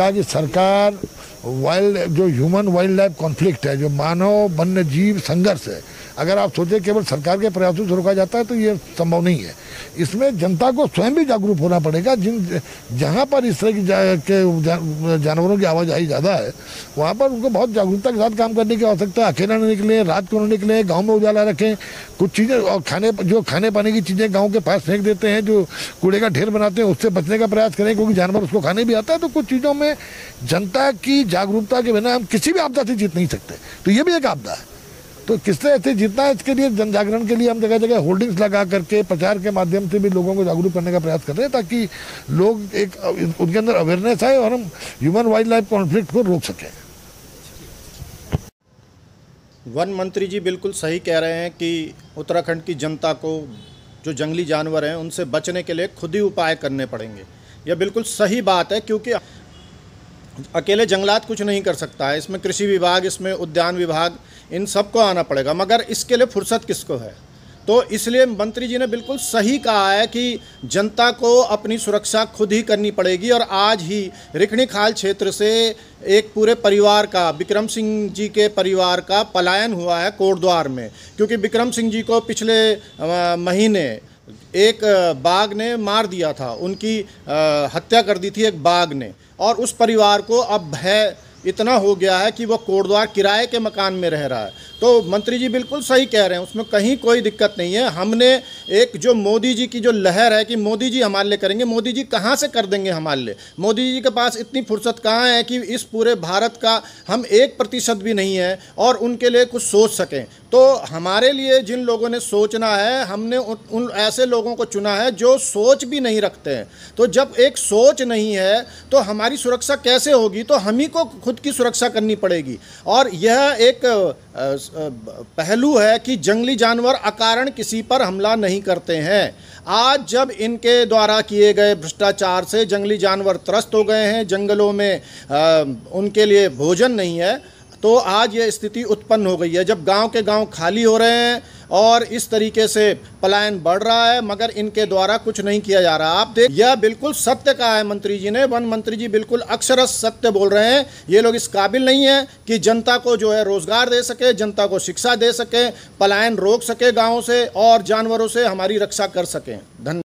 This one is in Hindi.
कहा कि सरकार जो ह्यूमन वाइल्ड लाइफ कॉन्फ्लिक्ट है, जो मानव वन्य जीव संघर्ष है, अगर आप सोचें केवल सरकार के प्रयासों से रोका जाता है तो ये संभव नहीं है। इसमें जनता को स्वयं भी जागरूक होना पड़ेगा। जहाँ पर इस तरह के जानवरों की आवाजाही ज़्यादा है, वहाँ पर उनको बहुत जागरूकता के साथ काम करने की आवश्यकता है। अकेला न निकलें, रात को न निकलें, गाँव में उजाला रखें। कुछ चीज़ें और खाने पाने की चीज़ें गाँव के पास फेंक देते हैं, जो कूड़े का ढेर बनाते हैं, उससे बचने का प्रयास करें, क्योंकि जानवर उसको खाने भी आता है। तो कुछ चीज़ों में जनता की जागरूकता के बिना हम किसी भी आपदा से जीत नहीं सकते। तो ये भी एक आपदा है। तो किस तरह से जीतना है, इसके लिए जन जागरण के लिए हम जगह जगह होर्डिंग्स लगा करके प्रचार के माध्यम से भी लोगों को जागरूक करने का प्रयास कर रहे हैं, ताकि लोग एक उनके अंदर अवेयरनेस आए और हम ह्यूमन वाइल्ड लाइफ कॉन्फ्लिक्ट को रोक सकें। वन मंत्री जी बिल्कुल सही कह रहे हैं कि उत्तराखंड की जनता को जो जंगली जानवर हैं उनसे बचने के लिए खुद ही उपाय करने पड़ेंगे। यह बिल्कुल सही बात है, क्योंकि अकेले जंगलात कुछ नहीं कर सकता है। इसमें कृषि विभाग, इसमें उद्यान विभाग, इन सबको आना पड़ेगा, मगर इसके लिए फुर्सत किसको है। तो इसलिए मंत्री जी ने बिल्कुल सही कहा है कि जनता को अपनी सुरक्षा खुद ही करनी पड़ेगी। और आज ही रिखणी खाल क्षेत्र से एक पूरे परिवार का, बिक्रम सिंह जी के परिवार का पलायन हुआ है कोटद्वार में, क्योंकि बिक्रम सिंह जी को पिछले महीने एक बाघ ने मार दिया था, उनकी हत्या कर दी थी एक बाघ ने। और उस परिवार को अब भय इतना हो गया है कि वो कोटद्वार किराए के मकान में रह रहा है। तो मंत्री जी बिल्कुल सही कह रहे हैं, उसमें कहीं कोई दिक्कत नहीं है। हमने एक जो मोदी जी की जो लहर है कि मोदी जी हमारे लिए करेंगे, मोदी जी कहाँ से कर देंगे हमारे लिए। मोदी जी के पास इतनी फुर्सत कहाँ है कि इस पूरे भारत का हम 1% भी नहीं है और उनके लिए कुछ सोच सकें। तो हमारे लिए जिन लोगों ने सोचना है, हमने उन ऐसे लोगों को चुना है जो सोच भी नहीं रखते हैं। तो जब एक सोच नहीं है तो हमारी सुरक्षा कैसे होगी। तो हम ही को खुद की सुरक्षा करनी पड़ेगी। और यह एक पहलू है कि जंगली जानवर अकारण किसी पर हमला नहीं करते हैं। आज जब इनके द्वारा किए गए भ्रष्टाचार से जंगली जानवर त्रस्त हो गए हैं, जंगलों में उनके लिए भोजन नहीं है, तो आज ये स्थिति उत्पन्न हो गई है। जब गांव के गांव खाली हो रहे हैं और इस तरीके से पलायन बढ़ रहा है, मगर इनके द्वारा कुछ नहीं किया जा रहा। आप देख, यह बिल्कुल सत्य कहा है मंत्री जी ने। वन मंत्री जी बिल्कुल अक्षरशः सत्य बोल रहे हैं। ये लोग इस काबिल नहीं है कि जनता को जो है रोजगार दे सके, जनता को शिक्षा दे सके, पलायन रोक सके गाँव से और जानवरों से हमारी रक्षा कर सकें। धन्यवाद।